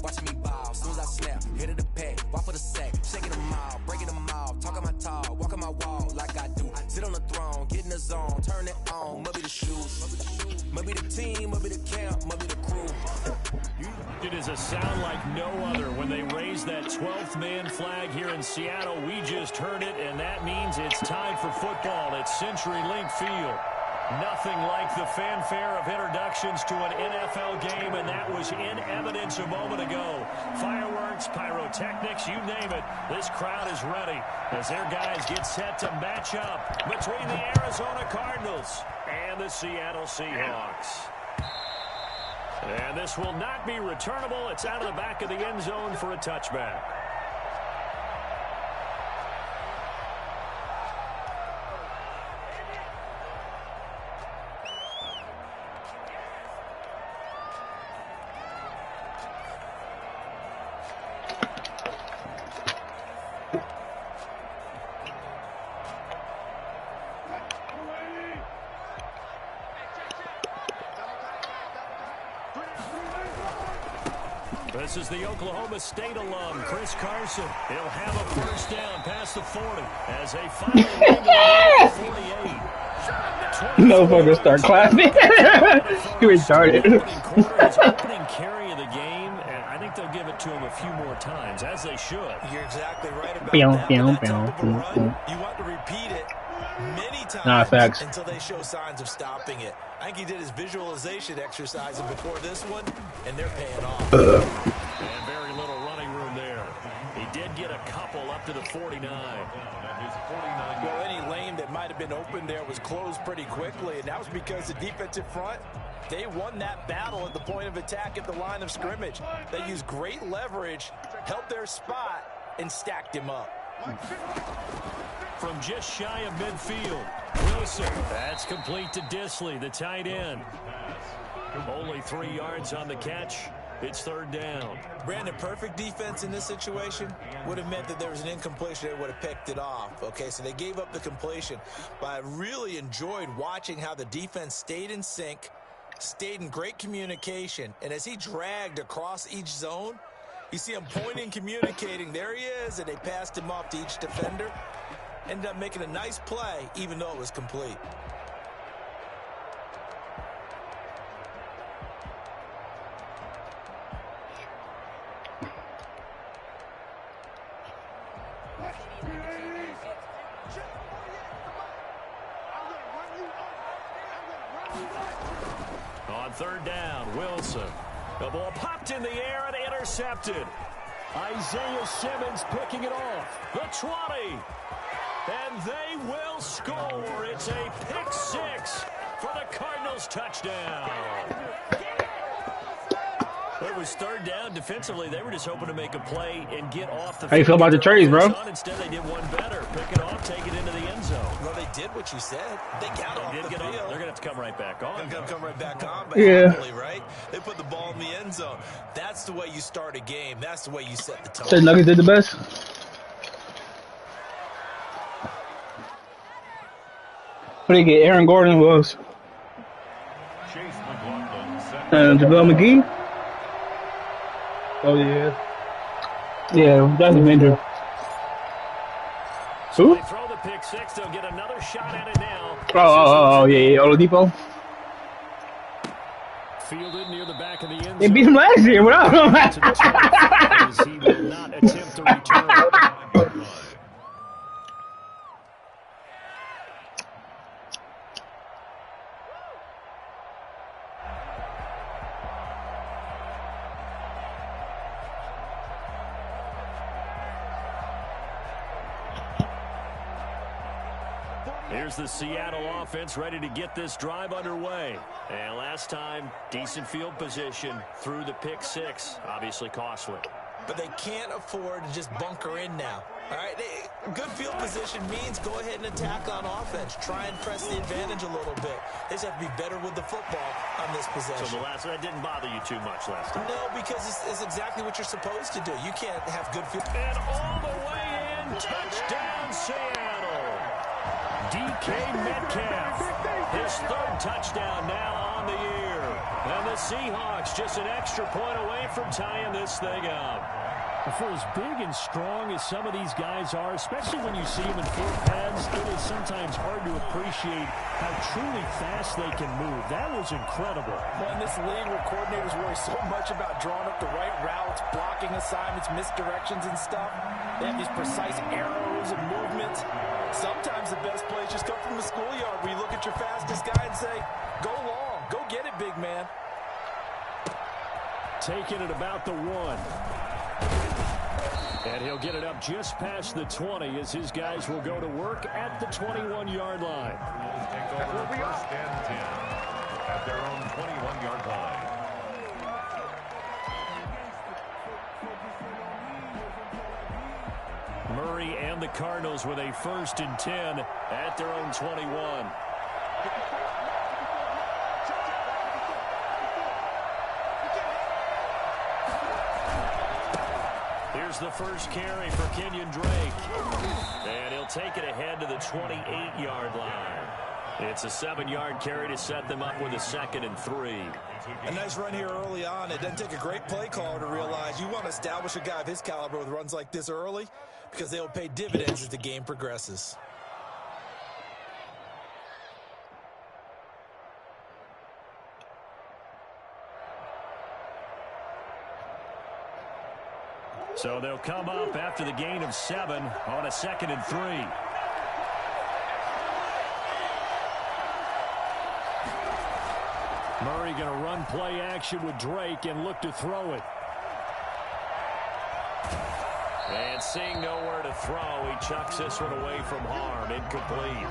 watching me ball. Soon as I snap, hit of the pack, walk for the sack, shaking them all, breaking them all, talking my talk, walking my wall like I do. Sit on the throne, get in the zone, turn it on, maybe the shoes, maybe the team, maybe the camp, maybe the crew. It is a sound like no other when they raise that 12th man flag here in Seattle. We just heard it, and that means it's time for football at CenturyLink Field. Nothing like the fanfare of introductions to an NFL game, and that was in evidence a moment ago. Fireworks, pyrotechnics, you name it. This crowd is ready as their guys get set to match up between the Arizona Cardinals and the Seattle Seahawks. And this will not be returnable. It's out of the back of the end zone for a touchback. This is the Oklahoma State alum, Chris Carson. He'll have a first down past the 40 as a final win to 48. No fucker start clapping. He retarded. Opening carry of the game, and I think they'll give it to him a few more times, as they should. You're exactly right about that. You want to repeat it many times until they show signs of stopping it. I think he did his visualization exercising before this one, and they're paying off. And very little running room there. He did get a couple up to the 49. Well, any lane that might have been open there was closed pretty quickly, and that was because the defensive front, they won that battle at the point of attack at the line of scrimmage. They used great leverage, held their spot, and stacked him up. From just shy of midfield, Wilson. That's complete to Disley, the tight end. Only 3 yards on the catch. It's third down. Brandon, perfect defense in this situation would have meant that there was an incompletion. They would have picked it off. Okay, so they gave up the completion. But I really enjoyed watching how the defense stayed in sync, stayed in great communication. And as he dragged across each zone, you see him pointing, communicating. There he is, and they passed him off to each defender. Ended up making a nice play, even though it was complete. On third down, Wilson. The ball popped in the air and intercepted. Isaiah Simmons picking it off. The 20. And they will score. It's a pick six for the Cardinals touchdown. It was third down. Defensively, they were just hoping to make a play and get off the field. How you feel about the trades, bro? Instead, they did one better. Pick it off, take it into the end zone. Well, they did what you said. They got off the field. They're going to have to come right back on. They're going to come right back on, but yeah. happily, right? They put the ball in the end zone. That's the way you start a game. That's the way you set the tone. So Nuggets did the best. What did he get? Aaron Gordon was. JaVale McGee. Oh yeah. Yeah, that's a vendor. Who? They throw the pick six. They'll get another shot at it now. Oh, yeah. Oladipo. Fielded near the back of the end zone. They beat him last year. What up? He will not attempt to return. Here's the Seattle offense ready to get this drive underway. And last time, decent field position through the pick six. Obviously costly. But they can't afford to just bunker in now. All right, good field position means go ahead and attack on offense. Try and press the advantage a little bit. They just have to be better with the football on this possession. So that didn't bother you too much last time? No, because it's exactly what you're supposed to do. You can't have good field. And all the way in, touchdown Seattle. DK Metcalf. His third touchdown now on the year. And the Seahawks just an extra point away from tying this thing up. For as big and strong as some of these guys are, especially when you see them in full pads, it is sometimes hard to appreciate how truly fast they can move. That was incredible. Well, in this league where coordinators worry so much about drawing up the right routes, blocking assignments, misdirections and stuff, they have these precise arrows and movements. Sometimes the best plays just come from the schoolyard where you look at your fastest guy and say, go long, go get it, big man. Taking it about the 1. And he'll get it up just past the 20 as his guys will go to work at the 21-yard line. Take over first and 10 at their own 21-yard line. Murray and the Cardinals with a 1st and 10 at their own 21. Here's the first carry for Kenyon Drake. And he'll take it ahead to the 28-yard line. It's a 7-yard carry to set them up with a 2nd and 3. A nice run here early on. It doesn't take a great play caller to realize you want to establish a guy of his caliber with runs like this early because they will pay dividends as the game progresses. So they'll come up after the gain of 7 on a 2nd and 3. Murray going to run play action with Drake and look to throw it. And seeing nowhere to throw, he chucks this one away from harm. Incomplete.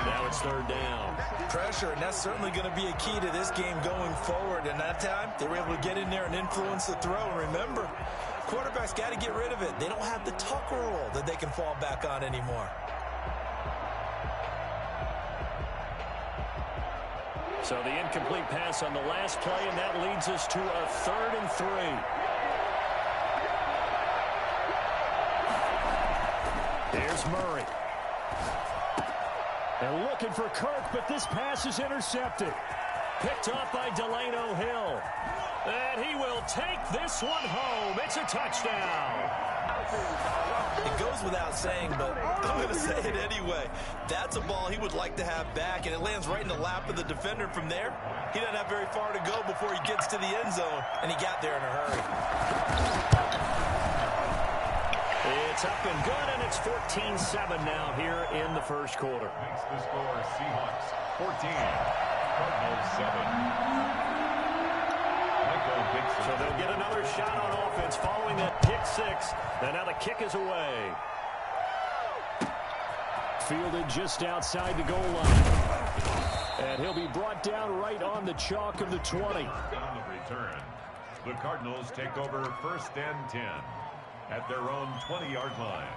Now it's 3rd down. Pressure, and that's certainly going to be a key to this game going forward. And that time, they were able to get in there and influence the throw. And remember, quarterbacks got to get rid of it. They don't have the tuck rule that they can fall back on anymore. So the incomplete pass on the last play, and that leads us to a 3rd and 3. Here's Murray. And looking for Kirk, but this pass is intercepted. Picked off by Delano Hill. And he will take this one home. It's a touchdown. It goes without saying, but I'm going to say it anyway. That's a ball he would like to have back, and it lands right in the lap of the defender from there. He doesn't have very far to go before he gets to the end zone, and he got there in a hurry. It's up and good, and it's 14-7 now here in the first quarter. Makes the score Seahawks 14, Cardinals 7. So they'll get another shot on offense following that pick 6. And now the kick is away. Fielded just outside the goal line. And he'll be brought down right on the chalk of the 20. On the return, the Cardinals take over 1st and 10 at their own 20-yard line.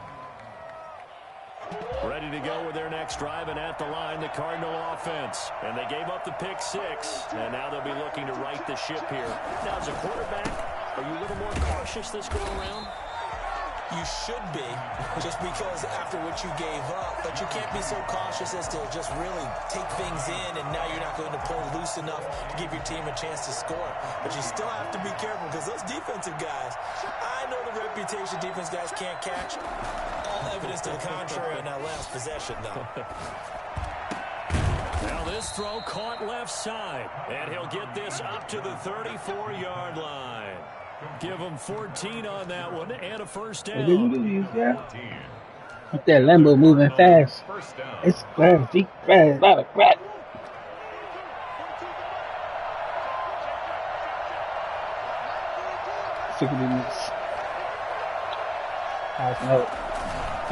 Ready to go with their next drive, and at the line, the Cardinal offense. And they gave up the pick 6, and now they'll be looking to right the ship here. Now, as a quarterback, are you a little more cautious this go around? You should be, just because after what you gave up, but you can't be so cautious as to just really take things in, and now you're not going to play loose enough to give your team a chance to score. But you still have to be careful, because those defensive guys, I know the reputation defense guys can't catch. All evidence to the contrary on that last possession, though. Now this throw caught left side, and he'll get this up to the 34-yard line. Give him 14 on that one and a first down. With that Lambo moving fast. It's fast, deep, fast, a lot of crap. Sick of this.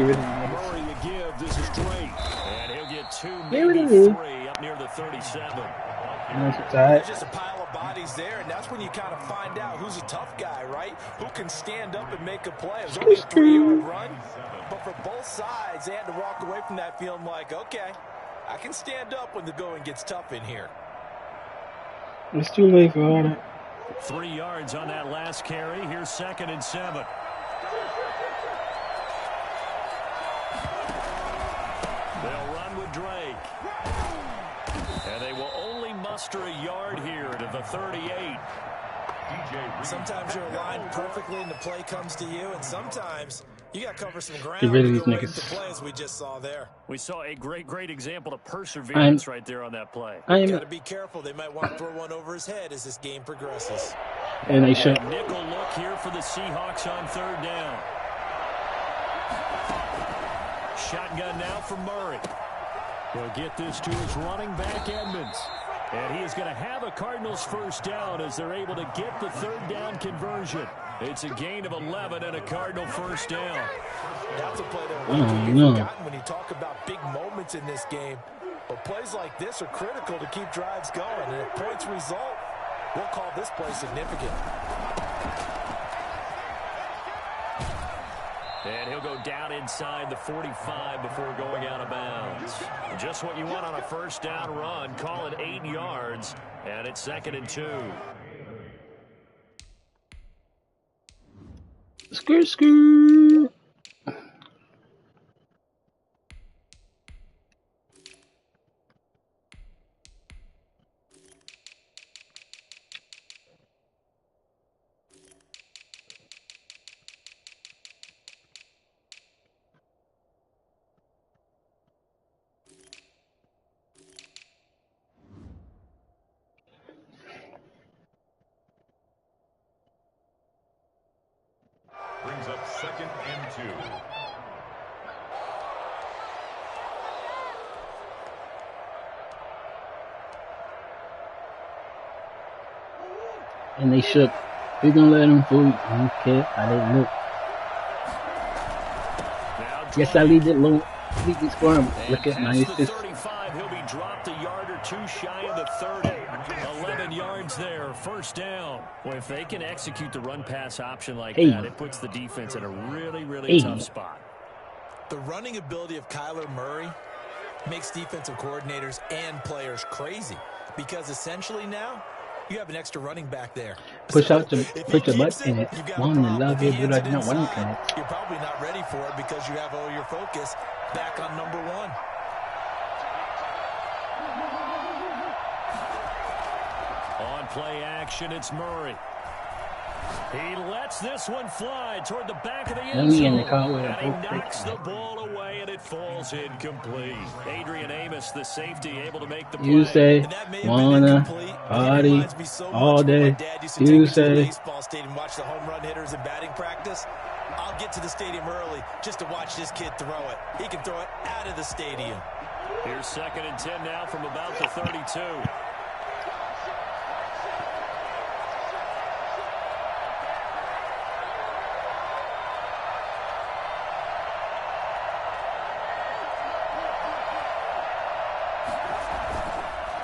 Murray to give. This is Drake. And he'll get 2, maybe 3 up near the 37. There's just a pile of bodies there, and that's when you kind of find out who's a tough guy, right? Who can stand up and make a play. It was only a 3-yard run, but for both sides, they had to walk away from that feeling like, okay, I can stand up when the going gets tough in here. It's too late for all that. 3 yards on that last carry. Here's 2nd and 7. They'll run with Drake. And they will only muster a yard here to the 38. Sometimes you're aligned perfectly and the play comes to you, and sometimes you got to cover some ground. Get rid of these to niggas. play as we just saw there. We saw a great example of perseverance right there on that play. Got to be careful. They might want to throw one over his head as this game progresses. And they should. Nickel look here for the Seahawks on third down. Shotgun now for Murray. He'll get this to his running back, Edmonds. And he is going to have a Cardinals first down as they're able to get the third down conversion. It's a gain of 11 and a Cardinal first down. That's a play that we've forgotten when you talk about big moments in this game. But plays like this are critical to keep drives going. And if points result, we'll call this play significant. And he'll go down inside the 45 before going out of bounds. Just what you want on a first down run. Call it 8 yards, and it's 2nd and 2. Skr. Brings up 2nd and 2. And they shook. We're gonna let them fool you. I don't care how they look. Yes, I lead it low. Lead it squirm. Look at my assist. 35, he'll be dropped a yard or two shy of the 30. 11 yards there, first down. Well, if they can execute the run-pass option like that, it puts the defense in a really tough spot. The running ability of Kyler Murray makes defensive coordinators and players crazy because essentially now you have an extra running back there. Push out to put your butt in it. One and love it, but I don't want it. You're probably not ready for it because you have all your focus back on number one. On play action, it's Murray. He lets this one fly toward the back of the end zone. And he knocks the ball away, and it falls incomplete. Adrian Amos, the safety, able to make the play. You say, wanna party all day. You say. Baseball stadium, watch the home run hitters in batting practice. I'll get to the stadium early just to watch this kid throw it. He can throw it out of the stadium. Here's 2nd and 10 now from about the 32.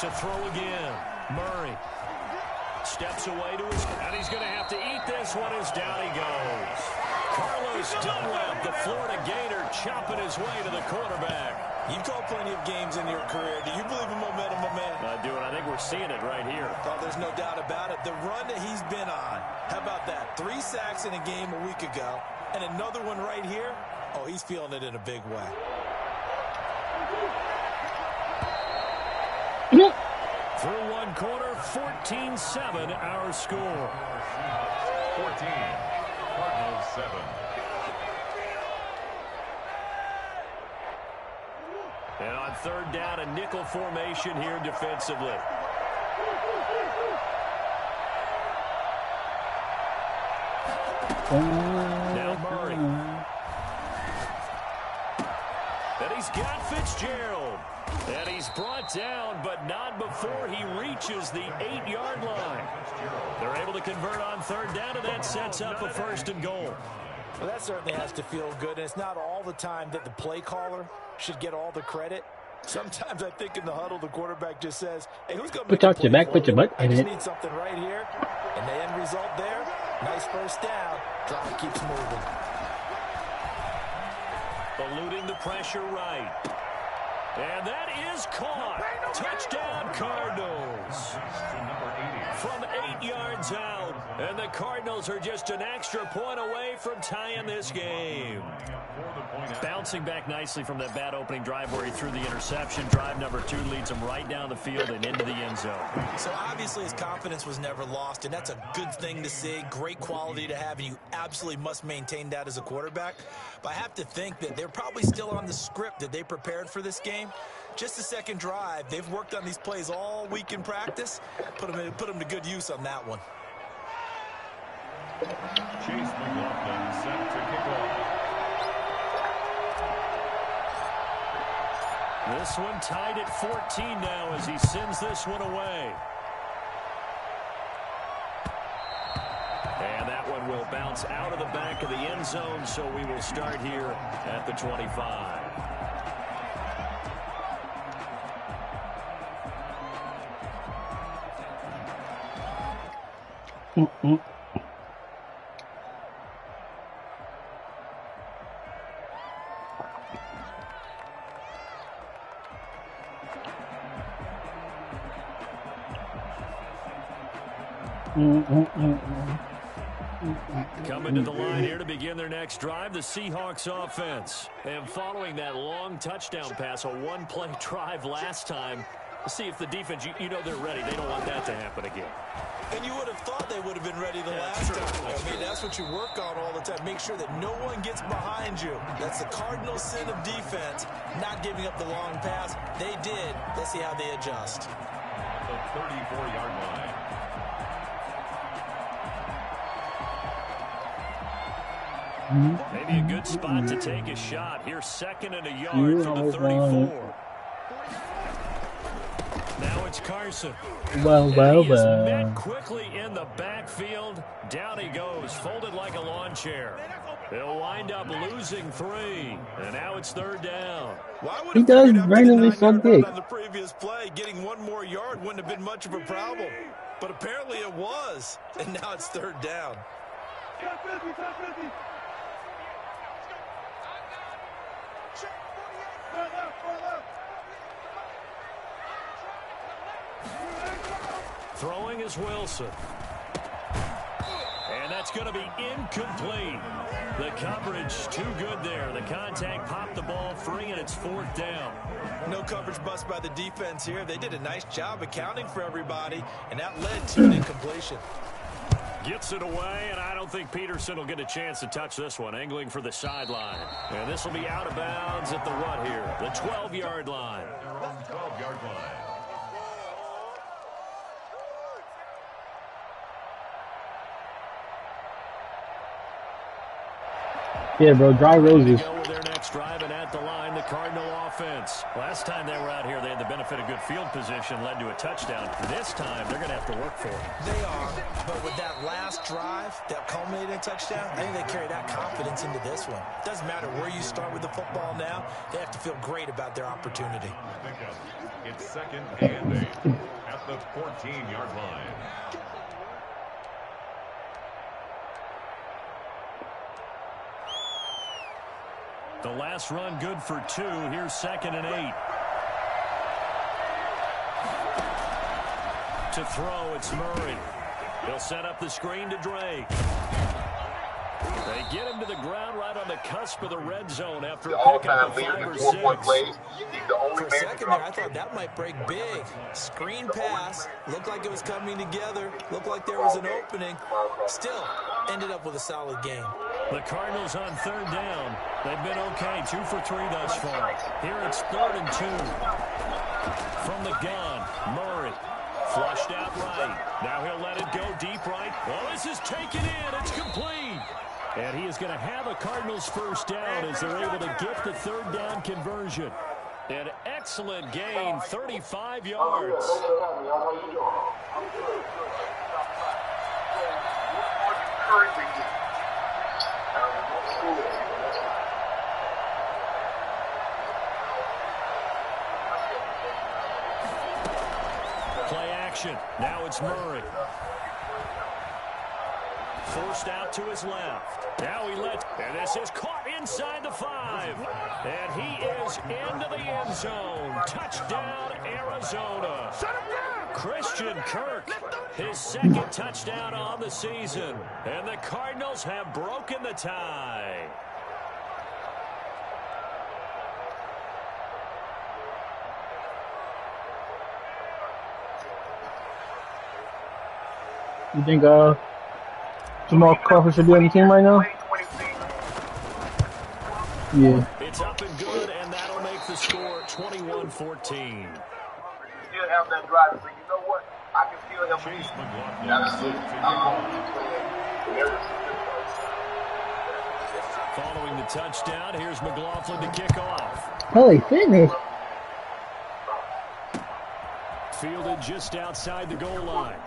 To throw again. Murray steps away to his, and he's going to have to eat this one as down he goes. Carlos Dunlap, the Florida Gator, chopping his way to the quarterback. You've called plenty of games in your career. Do you believe in momentum, my man? I do, and I think we're seeing it right here. Oh, there's no doubt about it. The run that he's been on, how about that? 3 sacks in a game a week ago, and another one right here. Oh, he's feeling it in a big way. Through one quarter, 14-7 our score. 14, Cardinals 7. And on third down, a nickel formation here defensively. Now Murray. And he's got Fitzgerald. And he's brought down, but not before he reaches the 8-yard line. They're able to convert on third down, and that sets up a 1st and goal. Well, that certainly has to feel good, and it's not all the time that the play caller should get all the credit. Sometimes I think in the huddle, the quarterback just says, hey, who's going to put out your back, put your butt in it. I just need something right here. And the end result there, nice first down. Drive keeps moving. Eluding the pressure right. And that is caught. Touchdown, Cardinals. from 8 yards out. And the Cardinals are just an extra point away from tying this game. Bouncing back nicely from that bad opening drive where he threw the interception. Drive number 2 leads him right down the field and into the end zone. So obviously his confidence was never lost, and that's a good thing to see. Great quality to have, and you absolutely must maintain that as a quarterback. But I have to think that they're probably still on the script that they prepared for this game. Just the second drive. They've worked on these plays all week in practice. Put them to good use on that one. Chase McLaughlin set to kick off. This one tied at 14 now as he sends this one away. And that one will bounce out of the back of the end zone, so we will start here at the 25. Coming to the line here to begin their next drive, the Seahawks offense. And following that long touchdown pass, a one-play drive last time, see if the defense, you know they're ready. They don't want that to happen again. And you would have thought they would have been ready the last time. I mean, that's what you work on all the time. Make sure that no one gets behind you. That's the cardinal sin of defense, not giving up the long pass. They did. Let's see how they adjust. The 34-yard line. Maybe a good spot to take a shot. Here's second and a yard from the 34. Now it's Carson. He is met quickly in the backfield. Down he goes, folded like a lawn chair. They'll wind up losing 3. And now it's third down. He does randomly suck dick. On the previous play, getting one more yard wouldn't have been much of a problem. But apparently it was. And now it's third down. Throwing is Wilson. And that's going to be incomplete. The coverage too good there. The contact popped the ball free, and it's fourth down. No coverage bust by the defense here. They did a nice job accounting for everybody, and that led to an incompletion. Gets it away, and I don't think Peterson will get a chance to touch this one. Angling for the sideline. And this will be out of bounds at the what here? The 12-yard line. 12-yard line. Yeah, bro, dry roses. Go with their next drive, and at the line, the Cardinal offense. Last time they were out here, they had the benefit of good field position, led to a touchdown. This time, they're going to have to work for it. They are, but with that last drive, that culminating touchdown, I think they carry that confidence into this one. Doesn't matter where you start with the football now, they have to feel great about their opportunity. It's second and 8 at the 14-yard line. The last run good for 2. Here's second and 8. To throw, it's Murray. He'll set up the screen to Drake. They get him to the ground right on the cusp of the red zone after picking up a 5 or 6. For a second there, I thought that might break big. Screen pass. Looked like it was coming together. Looked like there was an opening. Still, ended up with a solid game. The Cardinals on third down. They've been okay. 2 for 3 thus far. Here it's 3rd and 2. From the gun, Murray. Flushed out right. Now he'll let it go deep right. Well, this is taken in. It's complete. And he is going to have a Cardinals first down as they're able to get the third down conversion. An excellent gain, 35 yards. Play action. Now it's Murray. Forced out to his left. Now he lets, and this is caught inside the 5. And he is into the end zone. Touchdown, Arizona. Christian Kirk, his second touchdown on the season. And the Cardinals have broken the tie. You think Jamal Crawford should be on the team right now? Yeah. It's up and good, and that'll make the score 21-14. Still have that drive, so you know what? I can feel him. Chase McLaughlin. Following the touchdown, here's McLaughlin to kick off. Holy fitness. Fielded just outside the goal line.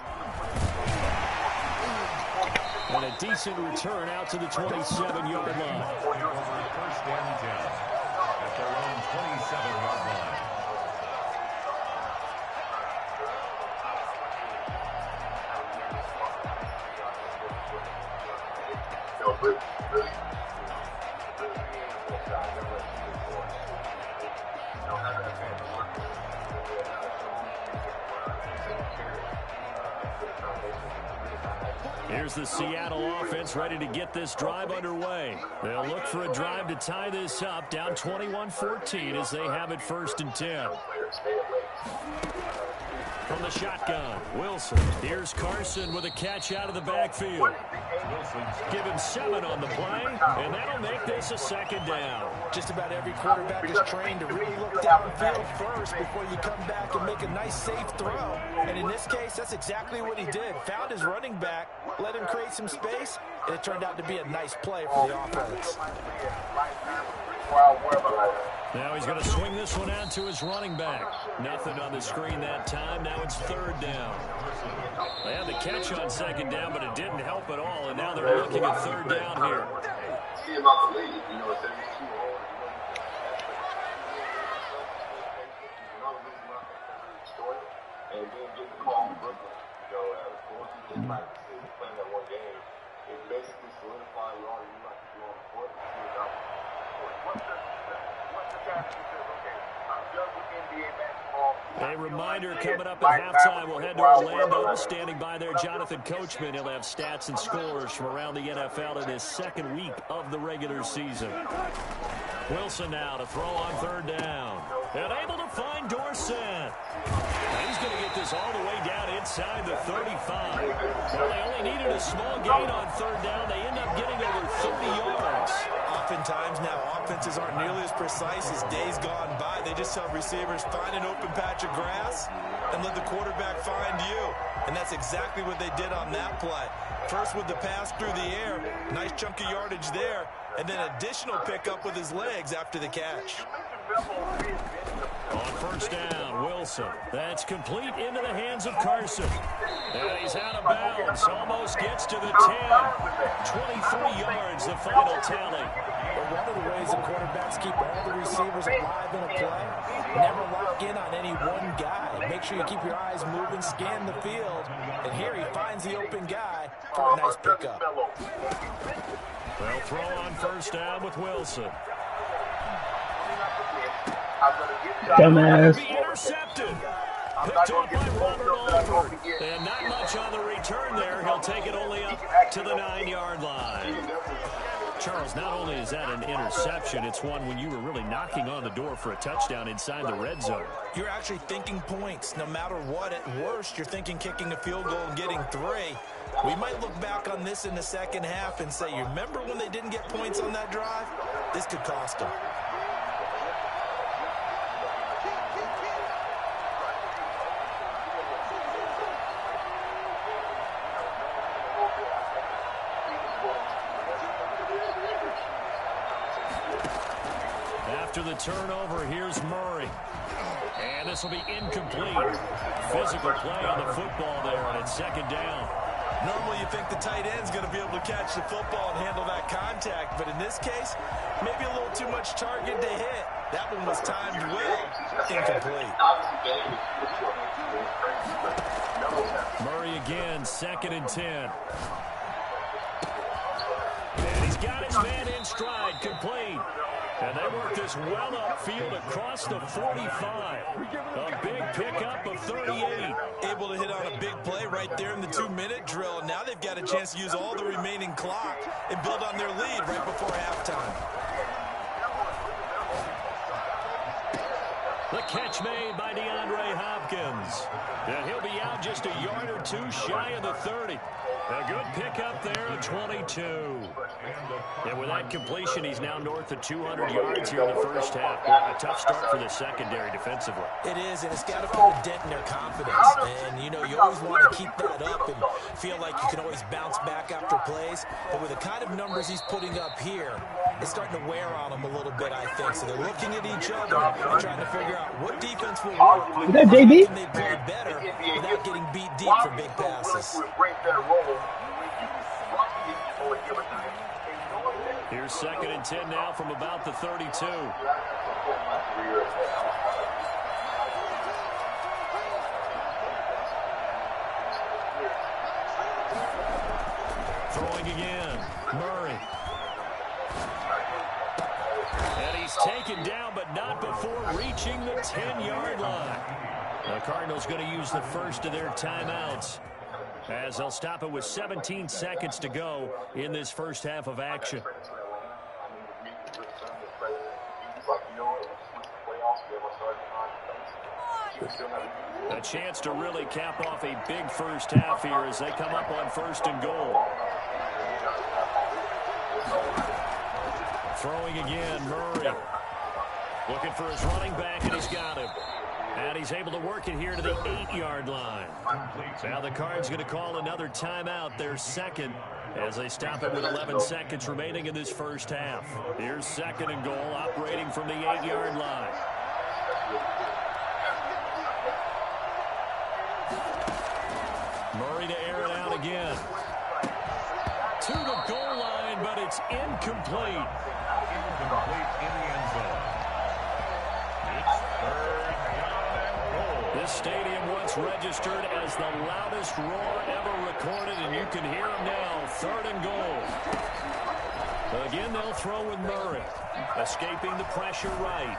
And a decent return out to the 27-yard line. First and 10 at their own 27-yard line. Here's the Seattle offense ready to get this drive underway. They'll look for a drive to tie this up, down 21-14 as they have it 1st and 10. From the shotgun, Wilson. Here's Carson with a catch out of the backfield. Give him 7 on the play, and that'll make this a 2nd down. Just about every quarterback is trained to really look downfield first before you come back and make a nice, safe throw. And in this case, that's exactly what he did. Found his running back, let him create some space, and it turned out to be a nice play for the offense. Now he's going to swing this one out to his running back. Nothing on the screen that time. Now it's 3rd down. They had the catch on 2nd down, but it didn't help at all, and now they're looking at 3rd down here. See him out the league, you know, it's too old. And then get the call from Brooklyn, you know, once you get like playing that one game, it basically solidifies all you like to do on the court. What's the guy that says, okay, I'm done with NBA basketball. A reminder coming up at halftime. We'll head to Orlando. Standing by there, Jonathan Coachman. He'll have stats and scores from around the NFL in his 2nd week of the regular season. Wilson now to throw on 3rd down. And able to find Dorsett. And he's going to get this all the way down inside the 35. Well, they only needed a small gain on 3rd down. They end up getting over 30 yards. Oftentimes now, offenses aren't nearly as precise as days gone by. They just tell receivers, find an open patch of grass and let the quarterback find you. And that's exactly what they did on that play. First with the pass through the air, nice chunk of yardage there, and then additional pickup with his legs after the catch. On 1st down, Wilson. That's complete into the hands of Carson. And he's out of bounds. Almost gets to the 10. 23 yards, the final tally. But one of the ways the quarterbacks keep all the receivers alive in a play, never lock in on any one guy. Make sure you keep your eyes moving, scan the field. And here he finds the open guy for a nice pickup. They'll throw on 1st down with Wilson. Dumbass. Be intercepted. Picked up by Robert Alford. And not much on the return there. He'll take it only up to the 9-yard line. Charles, not only is that an interception, it's one when you were really knocking on the door for a touchdown inside the red zone. You're actually thinking points. No matter what, at worst, you're thinking kicking a field goal and getting 3. We might look back on this in the 2nd half and say, you remember when they didn't get points on that drive? This could cost them. After the turnover, here's Murray. And this will be incomplete. Physical play on the football there, and it's 2nd down. Normally you think the tight end's going to be able to catch the football and handle that contact, but in this case, maybe a little too much target to hit. That one was timed well. Incomplete. Murray again, 2nd and 10. And he's got his man in stride, complete. And they work this well upfield across the 45. A big pickup of 38. Able to hit on a big play right there in the 2-minute drill. Now they've got a chance to use all the remaining clock and build on their lead right before halftime. The catch made by DeAndre Hopkins. And he'll be out just a yard or two shy of the 30. A good pickup there at 22. And with that completion, he's now north of 200 yards here in the first half. A tough start for the secondary defensively. It is, and it's got to put a dent in their confidence. And, you know, you always want to keep that up and feel like you can always bounce back after plays. But with the kind of numbers he's putting up here, it's starting to wear on them a little bit, I think. So they're looking at each other and trying to figure out what defense will work. Is that JB? How can they play better without getting beat deep for big passes? Here's 2nd and 10 now from about the 32. Throwing again. Murray. And he's taken down, but not before reaching the 10-yard line. The Cardinals going to use the first of their timeouts, as they'll stop it with 17 seconds to go in this first half of action. A chance to really cap off a big first half here as they come up on 1st and goal. Throwing again, Murray. Looking for his running back, and he's got him. And he's able to work it here to the 8-yard line. Now the Cards going to call another timeout, their second, as they stop it with 11 seconds remaining in this first half. Here's 2nd and goal, operating from the 8-yard line. Murray to air it out again. To the goal line, but it's incomplete. Incomplete in the end zone. It's 3rd down and goal. This stadium once registered as the loudest roar ever recorded, and you can hear him now. 3rd and goal. Again, they'll throw with Murray. Escaping the pressure right.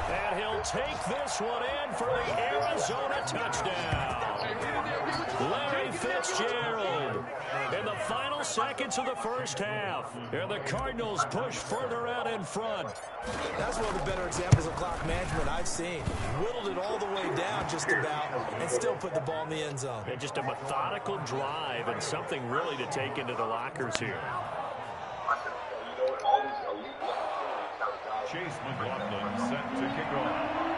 And he'll take this one in for the Arizona touchdown. Larry Fitzgerald in the final seconds of the first half. And the Cardinals push further out in front. That's one of the better examples of clock management I've seen. Whittled it all the way down just about and still put the ball in the end zone. And just a methodical drive and something really to take into the lockers here. Chase McLaughlin set to kick off.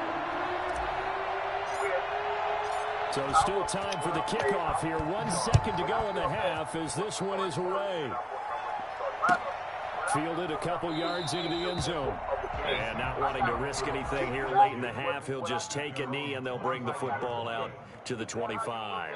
So still time for the kickoff here. 1 second to go in the half as this one is away. Fielded a couple yards into the end zone. And not wanting to risk anything here late in the half, he'll just take a knee and they'll bring the football out to the 25.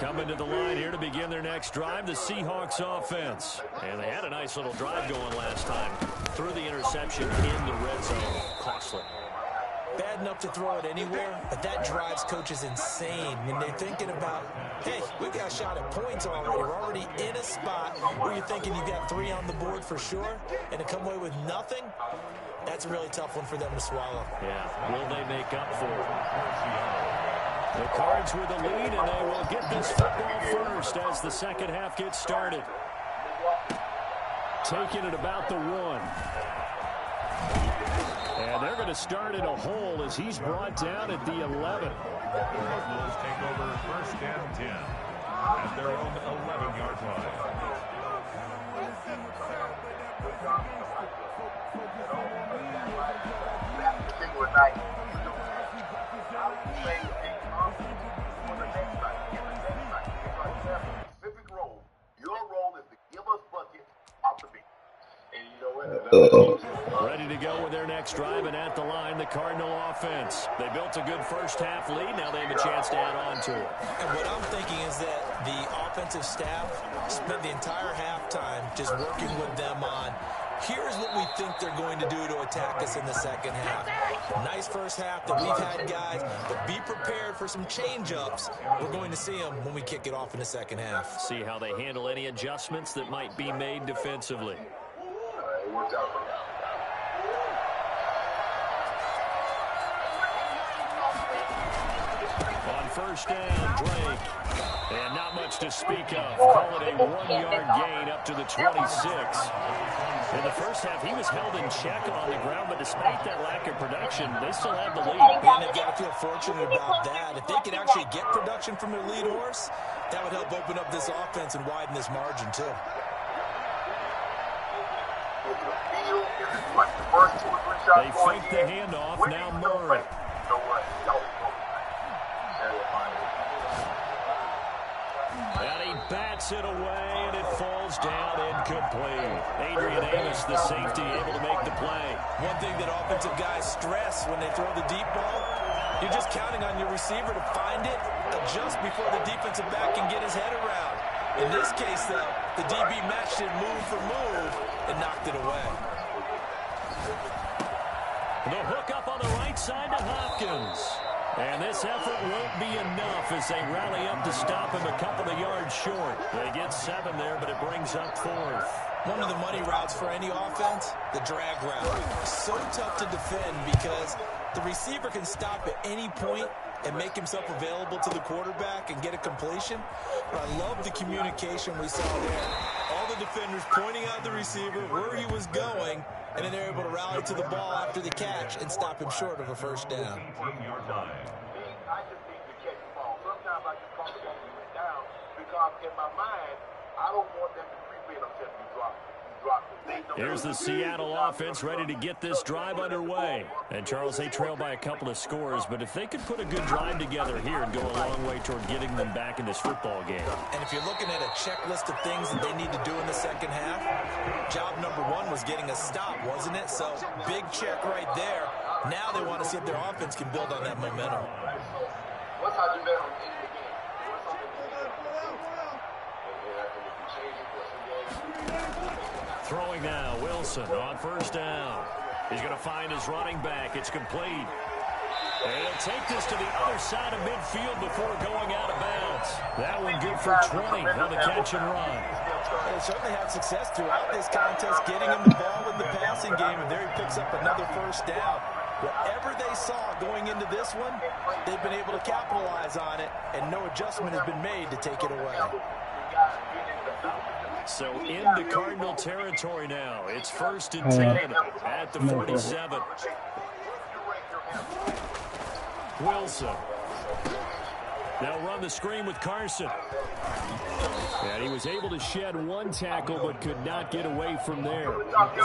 Coming to the line here to begin their next drive, the Seahawks offense. And they had a nice little drive going last time. Threw the interception in the red zone. Costly. Bad enough to throw it anywhere, but that drives coaches insane when they're thinking about, hey, we got a shot at points already. We're already in a spot where you're thinking you got 3 on the board for sure, and to come away with nothing, that's a really tough one for them to swallow. Yeah, will they make up for it? The Cards with the lead, and they will get this football first as the second half gets started. Taking it about the 1. And they're going to start in a hole as he's brought down at the 11. Cardinals take over 1st and 10 at their own 11-yard line. Ready to go with their next drive, and at the line, the Cardinal offense. They built a good first half lead. Now they have a chance to add on to it. And what I'm thinking is that the offensive staff spent the entire halftime just working with them on Here's what we think they're going to do to attack us in the second half. Nice first half that we've had, guys, but be prepared for some change-ups. We're going to see them when we kick it off in the second half. See how they handle any adjustments that might be made defensively. On first down, Drake. And not much to speak of. Call it a 1-yard gain up to the 26. In the first half, he was held in check on the ground, but despite that lack of production, they still have the lead. And they've got to feel fortunate about that. If they can actually get production from their lead horse, that would help open up this offense and widen this margin, too. They fake the handoff. Now Murray. And he bats it away, and it falls down incomplete. Adrian Amos, the safety, able to make the play. One thing that offensive guys stress when they throw the deep ball, you're just counting on your receiver to find it, adjust before the defensive back can get his head around. In this case, though, the DB matched it move for move and knocked it away. The hook up on the right side to Hopkins. And this effort won't be enough as they rally up to stop him a couple of yards short. They get 7 there, but it brings up 4th. One of the money routes for any offense, the drag route. So tough to defend because the receiver can stop at any point and make himself available to the quarterback and get a completion. But I love the communication we saw there. All the defenders pointing out the receiver, where he was going, and then they're able to rally to the ball after the catch and stop him short of a first down. I just need to catch the ball. Sometimes I just call the ball and went down because in my mind, I don't want them to creep in until you drop it. Here's the Seattle offense ready to get this drive underway. And, Charles, they trail by a couple of scores, but if they could put a good drive together here and go a long way toward getting them back in this football game. And if you're looking at a checklist of things that they need to do in the second half, job number 1 was getting a stop, wasn't it? So, big check right there. Now they want to see if their offense can build on that momentum. Once I do that, I'm in the game. Once I'm in the game, and if you change it for some games, Throwing now, Wilson on first down. He's going to find his running back. It's complete. And he'll take this to the other side of midfield before going out of bounds. That one good for 20 on the catch and run. They certainly had success throughout this contest, getting him the ball in the passing game, and there he picks up another first down. Whatever they saw going into this one, they've been able to capitalize on it, and no adjustment has been made to take it away. So into Cardinal territory now. It's 1st and 10 at the 47. Wilson. They'll run the screen with Carson. And he was able to shed 1 tackle but could not get away from there.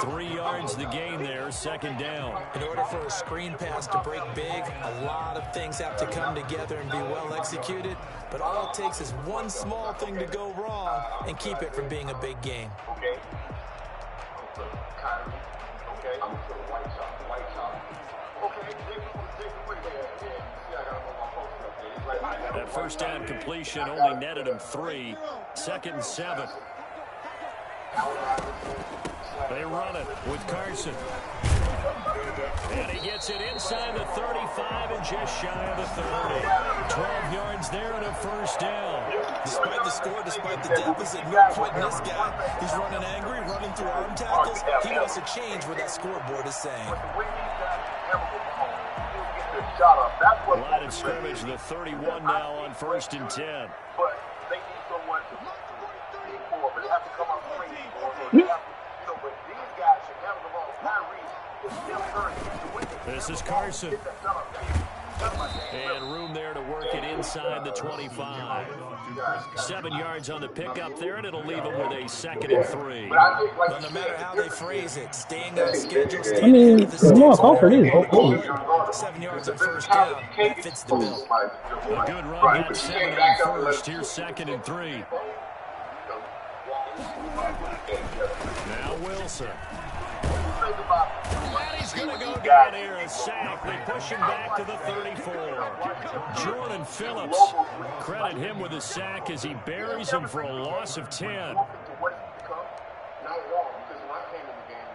3 yards the gain there, 2nd down. In order for a screen pass to break big, a lot of things have to come together and be well executed. But all it takes is one small thing to go wrong and keep it from being a big game. okay. I'm going to put a white shot. Okay, take it away there. See, I got to move my post up there. He's like, That first down completion only netted him 3. 2nd and 7. They run it with Carson. And he gets it inside the 35 and just shy of the 30. 12 yards there and a first down. Despite the score, despite the deficit, no quitting this guy. He's running angry, running through arm tackles. He wants to change what that scoreboard is saying. Line of scrimmage, the 31 now on 1st and 10. But they need someone to big for, but they have to come up swinging. But these guys should never go wrong. Kyrie is still hurt. This is Carson. And room there to work it inside the 25. 7 yards on the pickup there, and it'll leave him with a 2nd and 3. Well, no matter how they phrase it, staying on schedule, I mean, the more Crawford is, 7 yards on first down, that fits the bill. A good run, got 7 on first. Here's 2nd and 3. Now Wilson. And he's going to go down here, a sack. They push him back to the 34. Jordan Phillips, credit him with a sack as he buries him for a loss of 10. Not wrong, because when I came in the game,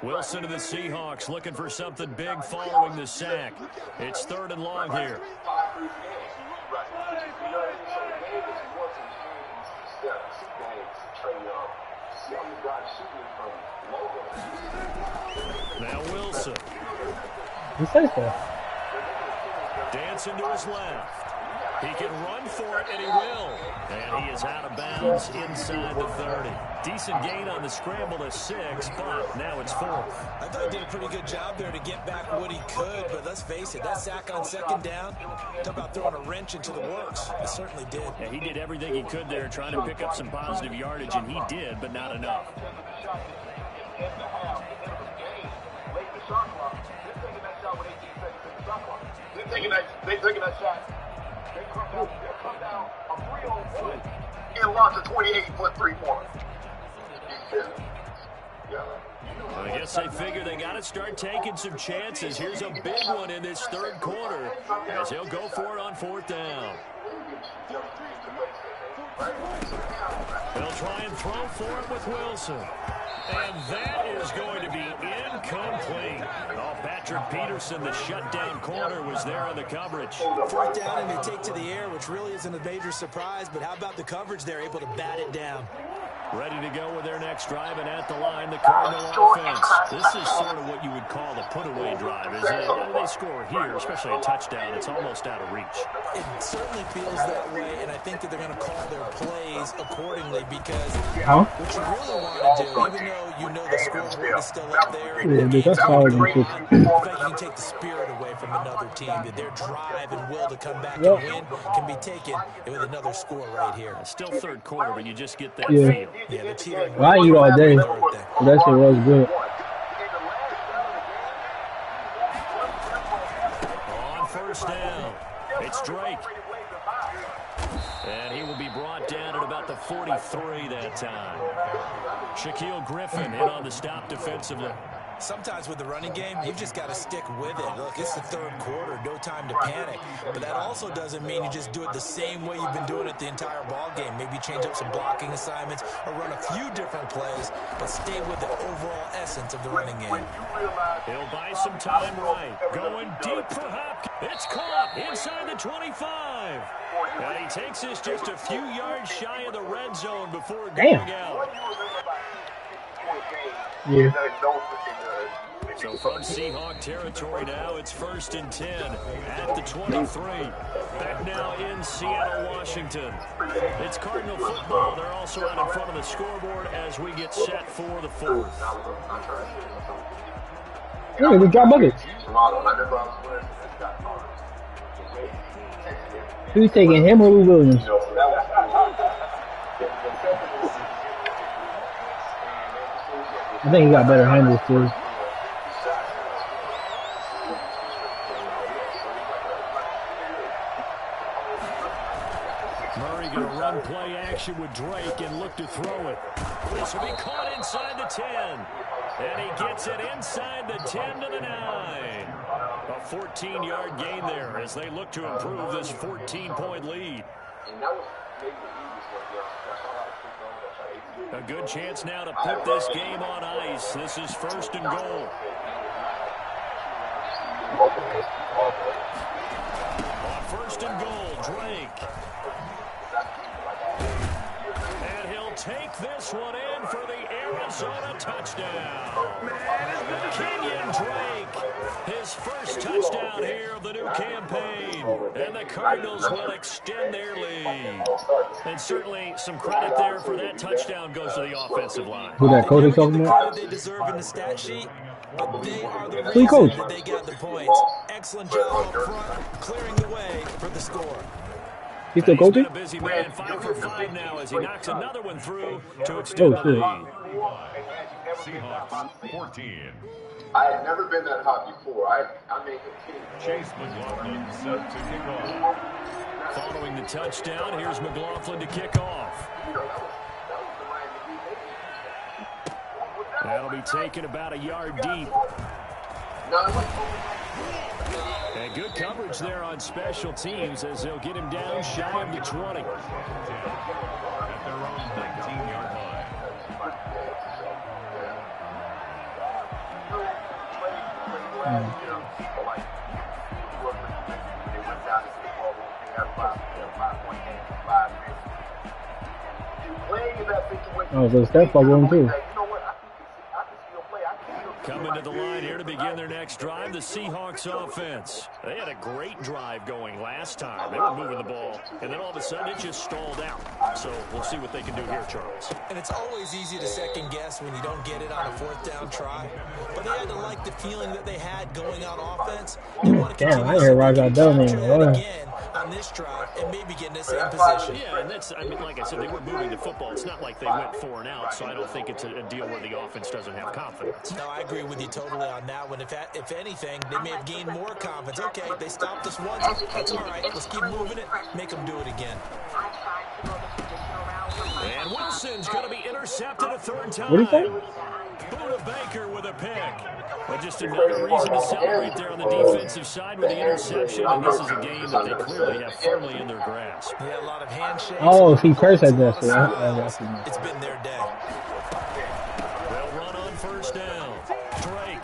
Wilson to the Seahawks looking for something big following the sack. It's 3rd and long here. Now Wilson. He says that. Dancing to his left. He can run for it, and he will. And he is out of bounds inside the 30. Decent gain on the scramble to 6, but now it's 4th. I thought he did a pretty good job there to get back what he could, but let's face it, that sack on 2nd down, talk about throwing a wrench into the works. It certainly did. Yeah, he did everything he could there trying to pick up some positive yardage, and he did, but not enough. They're taking that shot. They come down a 3-on-1 and launch a 28-foot three-pointer. I guess they figure they got to start taking some chances. Here's a big one in this 3rd quarter as he'll go for it on 4th down. They'll try and throw for it with Wilson. And that is going to be incomplete. Oh, Patrick Peterson, the shutdown corner, was there on the coverage. 4th down and they take to the air, which really isn't a major surprise, but how about the coverage there, able to bat it down? Ready to go with their next drive, and at the line, the Cardinal offense. This is sort of what you would call the put-away drive. As they score here, especially a touchdown, it's almost out of reach. It certainly feels that way, and I think that they're going to call their plays accordingly because what you really want to do, even though you know the scoreboard is still up there, Yeah, that's hard. the fact you can take the spirit away from another team, that their drive and will to come back and win can be taken with another score right here. It's still 3rd quarter, but you just get that feel. Yeah, they're teetering. Well, I eat all day. That shit was good. On 1st down, it's Drake. And he will be brought down at about the 43 that time. Shaquille Griffin in on the stop defensively. Sometimes with the running game, you've just got to stick with it. Look, it's the 3rd quarter, no time to panic. But that also doesn't mean you just do it the same way you've been doing it the entire ball game. Maybe change up some blocking assignments or run a few different plays, but stay with the overall essence of the running game. He'll buy some time right. Going deep for Hopkins. It's caught inside the 25. And he takes this just a few yards shy of the red zone before going out. Yeah. So from Seahawk territory now, it's 1st and 10 at the 23. Back now in Seattle, Washington. It's Cardinal football. They're also out in front of the scoreboard as we get set for the 4th. Yeah, we got buckets. Who's taking him or Lou Williams? I think he got better handles too. Murray going to run play action with Drake and look to throw it. This will be caught inside the 10. And he gets it inside the 10 to the 9. A 14-yard gain there as they look to improve this 14-point lead. A good chance now to put this game on ice. This is 1st and goal. On 1st and goal, Drake. And he'll take this one in for the Arizona touchdown. Kenyon Drake, his first touchdown here of the new campaign. And the Cardinals will extend their lead. And certainly some credit there for that touchdown goes to the offensive line. Who that coach is talking about? They deserve in the stat sheet, but they are the Who reason coach? that they got the points. Excellent job up front, clearing the way for the score. He's still He's been coaching? a busy man, 5 for 5 now as he knocks another one through to extend the lead. Seahawks 14. I had never been that hot before. I made the team. Chase McLaughlin set to kick off. Following the touchdown, here's McLaughlin to kick off. That'll be taken about a yard deep. And good coverage there on special teams as they'll get him down shy of the 20. At their own 19-yard line. know, but like, they went down into the bubble, they had 5-point games in 5 minutes. Playing in that situation, Oh, so Steph bubble him too. you know what, I can still play. I can still Coming to the line here to begin their next drive, the Seahawks offense. They had a great drive going last time. They were moving the ball, and then all of a sudden it just stalled out. So we'll see what they can do here, Charles. And it's always easy to second guess when you don't get it on a 4th down try. But they had to like the feeling that they had going on offense. They want to Damn, I continue hear Roger Bellman. again on this drive and maybe get in the same position. Yeah, and that's, I mean, like I said, they were moving the football. It's not like they went 4 and out, so I don't think it's a deal where the offense doesn't have confidence. No, I agree with you totally on that one. If anything, they may have gained more confidence. Okay, they stopped us once. That's all right. Let's keep moving it. Make them do it again. And Wilson's going to be intercepted a 3rd time. What do you say? Buda Baker with a pick. But just another reason to celebrate there on the defensive side with the interception. And this is a game that they clearly have firmly in their grasp. They had a lot of handshakes. Oh, he cursed at this. It's been their day. They'll run on 1st down. Drake.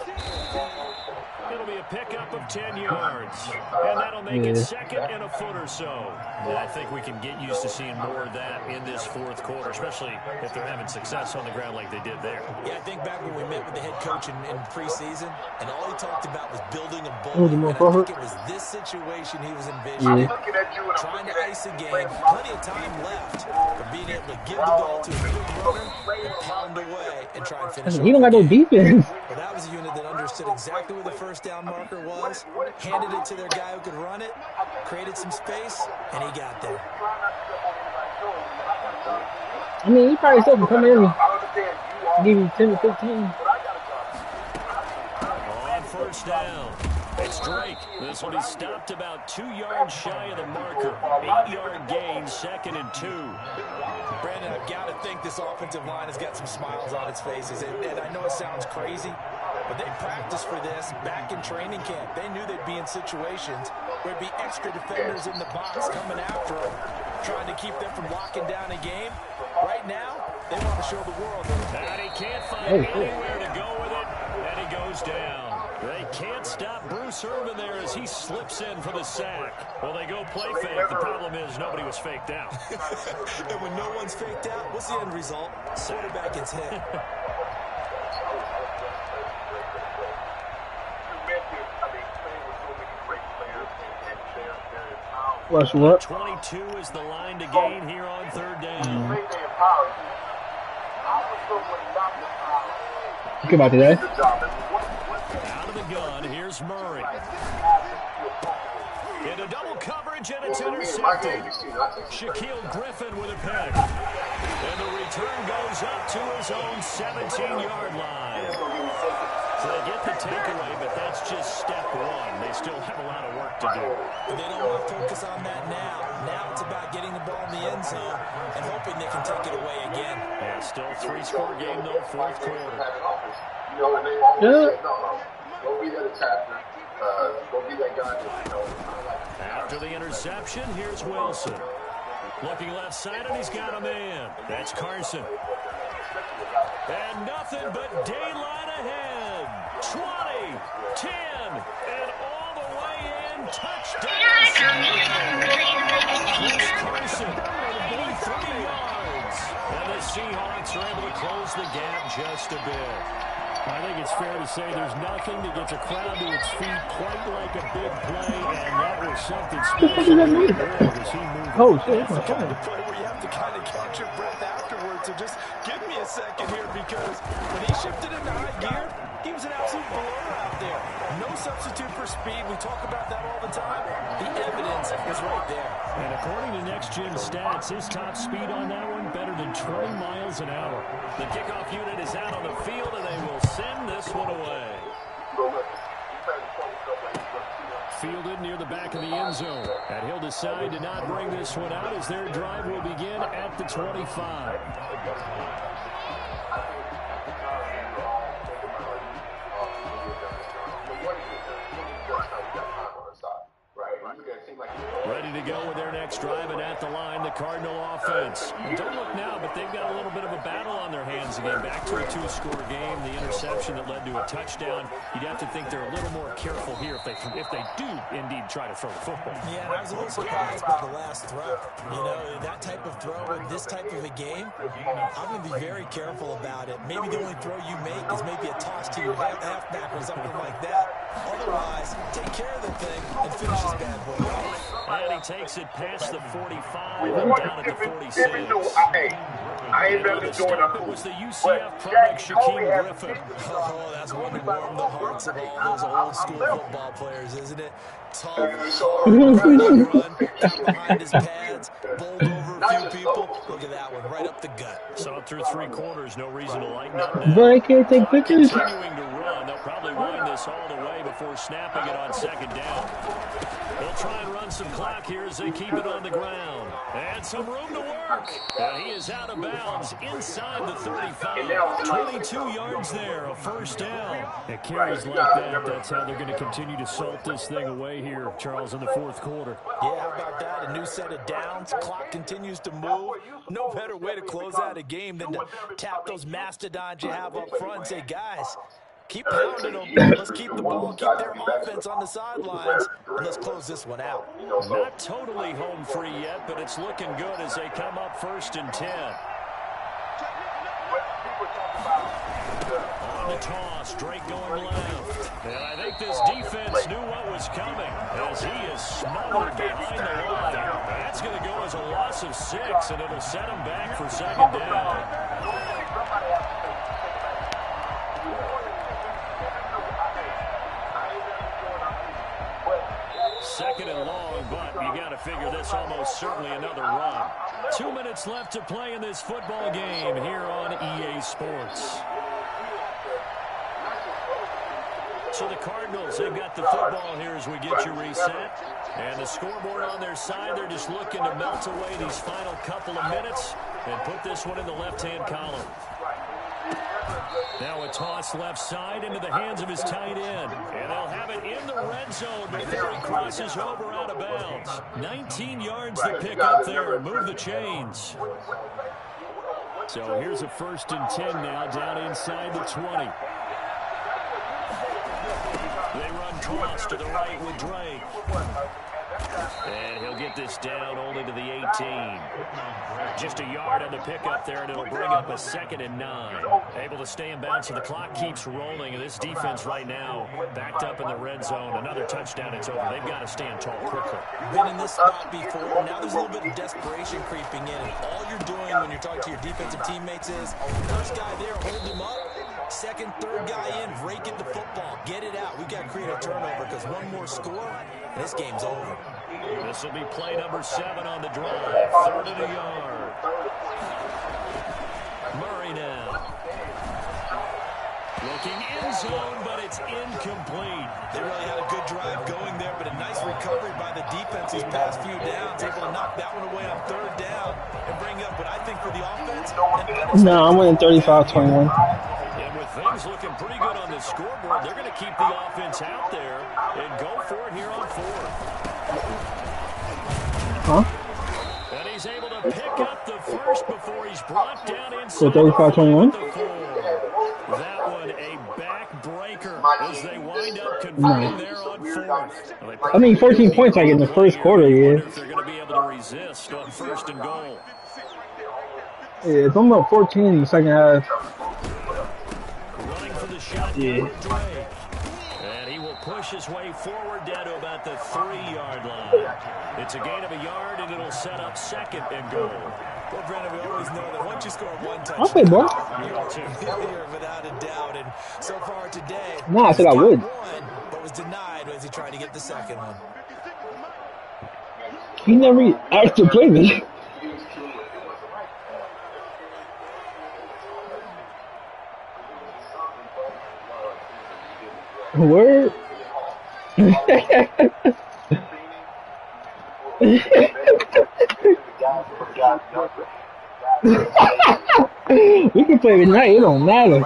It'll be a pickup of 10 yards. And that'll make it 2nd and a foot or so. And I think we can get used to seeing more of that in this 4th quarter, especially if they're having success on the ground like they did there. Yeah, I think back when we met with the head coach in preseason, and all he talked about was building a bowl. And I think it was this situation he was envisioning. Trying to ice a game, plenty of time left, but being able to give the ball to a quick runner and pound away and try and finish. He don't got no defense. Well, that was a unit that understood exactly where the 1st down marker was, handed it to their guy who could run it, created some space, and he got there. I mean, he probably still can come in and give you 10 to 15. On 1st down, it's Drake. This one he stopped about 2 yards shy of the marker. 8-yard gain, 2nd and 2. Brandon, I've got to think this offensive line has got some smiles on its faces. And I know it sounds crazy, but they practiced for this back in training camp. They knew they'd be in situations where there'd be extra defenders in the box coming after them, trying to keep them from locking down a game. Right now, they want to show the world. And he can't find anywhere to go with it, and he goes down. They can't stop Bruce Irvin there as he slips in for the sack. Well, they go play fake. The problem is nobody was faked out. And when no one's faked out, what's the end result? Quarterback gets hit. Rush what? 22 is the line to gain here on 3rd down. Think about today. Out of the gun, here's Murray. Into double coverage, and it's intercepted. Shaquille Griffin with a pick. And the return goes up to his own 17-yard line. So they get the takeaway, but that's just step 1. They still have a lot of work to do. But they don't want to focus on that now. Now it's about getting the ball in the end zone and hoping they can take it away again. Yeah, still 3-score game, though, 4th quarter. You know, and they always say, no, go be that attacker. Go be that guy that, you know, After the interception, here's Wilson. Looking left side, and he's got a man. That's Carson. And nothing but daylight ahead. 20, 10, and all the way in. Touchdown. Chris Carson, 83 yards. And the Seahawks are able to close the gap just a bit. I think it's fair to say there's nothing that gets a crowd to its feet quite like a big play, and that was something special. Oh, shit. That's The play where you have to kind of catch your breath afterwards. So just give me a second here, because when he shifted into high gear, he was an absolute blower out there. No substitute for speed. We talk about that all the time. The evidence is right there. And according to Next Gen Stats, his top speed on that one better than 20 miles an hour. The kickoff unit is out on the field, and they will send this one away. Fielded near the back of the end zone. And he'll decide to not bring this one out as their drive will begin at the 25. Ready ready to go with their next drive, and at the line, the Cardinal offense. And don't look now, but they've got a little bit of a battle on their hands again. Back to a 2-score game, the interception that led to a touchdown. You'd have to think they're a little more careful here if they do indeed try to throw the football. Yeah, and I was a little surprised by the last throw. You know, that type of throw in this type of a game, I'm going to be very careful about it. Maybe the only throw you make is maybe a toss to your halfback or something like that. Otherwise, take care of the thing and finish this bad boy off. And he takes it past the 45 and down at the 46. It was the UCF product, Shaquem Griffin. Oh, that's one to warm the hearts of all those old school football players, isn't it? Tough, run, behind his pads, bowled over a few people. Look at that one, right up the gut. So through 3 quarters, no reason to lighten up now. But I can't take pictures. Continuing to run, they'll probably wind this all the way before snapping it on 2nd down. They'll try and run some clock here as they keep it on the ground. And some room to work. And he is out of bounds inside the 35. 22 yards there, a 1st down. It carries like that. That's how they're going to continue to salt this thing away here, Charles, in the 4th quarter. Yeah, how about that? A new set of downs. Clock continues to move. No better way to close out a game than to tap those mastodons you have up front and say, guys, keep pounding them. Let's keep the ball, keep their offense on the sidelines, and let's close this one out. Not totally home free yet, but it's looking good as they come up 1st and 10. On the toss, Drake going left. And I think this defense knew what was coming as he is smothered behind the line. That's going to go as a loss of 6, and it'll set him back for 2nd down. Second and long, but you got to figure this almost certainly another run. 2 minutes left to play in this football game here on EA Sports. So the Cardinals, they've got the football here as we get you reset. And the scoreboard on their side, they're just looking to melt away these final couple of minutes and put this one in the left-hand column. Now a toss left side into the hands of his tight end. And they'll have it in the red zone before he crosses over out of bounds. 19 yards to pick up there and move the chains. So here's a 1st and 10 now down inside the 20. They run toss to the right with Drake. And he'll get this down only to the 18. Just a yard on the pickup there, and it'll bring up a 2nd and 9. Able to stay in bounds, so the clock keeps rolling. And this defense right now, backed up in the red zone. Another touchdown, it's over. They've got to stand tall quickly. Been in this spot before. Now there's a little bit of desperation creeping in. And all you're doing when you're talking to your defensive teammates is, first guy there, hold him up. 2nd, 3rd guy in, break it the football. Get it out. We've got to create a turnover because one more score, and this game's over. This will be play number 7 on the drive. 3rd and a yard. Murray now. Looking in zone, but it's incomplete. They really had a good drive going there, but a nice recovery by the defense these past few downs. Able to knock that one away on 3rd down and bring up what I think for the offense. No, I'm winning 35-21. And with things looking pretty good on the scoreboard, they're going to keep the offense out there and go for it here on 4th. Huh? And he's able to pick up the 1st before he's brought down inside. So 35-21? That one a backbreaker as they wind up converting there on 4th. I mean, 14 points like in the 1st quarter, yeah. If they're going to be able to resist on 1st and goal. Yeah, it's only about 14 in the 2nd half. Running for the shot. Yeah. And he will push his way forward down to about the 3-yard line. It's a gain of a yard, and it'll set up 2nd and goal. Well, Brandon, we always know that once you score one touchdown, I'll play ball. you're without a doubt. And so far today, No, I said I would. one, but was denied as he tried to get the 2nd one. He never asked to play me. Word. We can play tonight, it don't matter.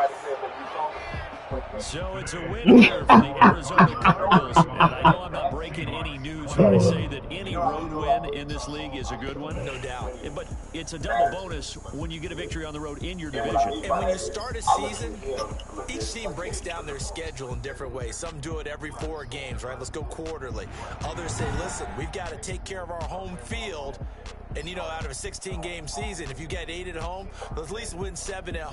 So it's a win here for the Arizona Cardinals. And I know I'm not breaking any news when I say that any road win this league is a good one. No doubt. But it's a double bonus when you get a victory on the road in your division. And when you start a season, each team breaks down their schedule in different ways. Some do it every 4 games, right? Let's go quarterly. Others say, listen, we've got to take care of our home field. And, you know, out of a 16-game season, if you get 8 at home, let's at least win 7 at home.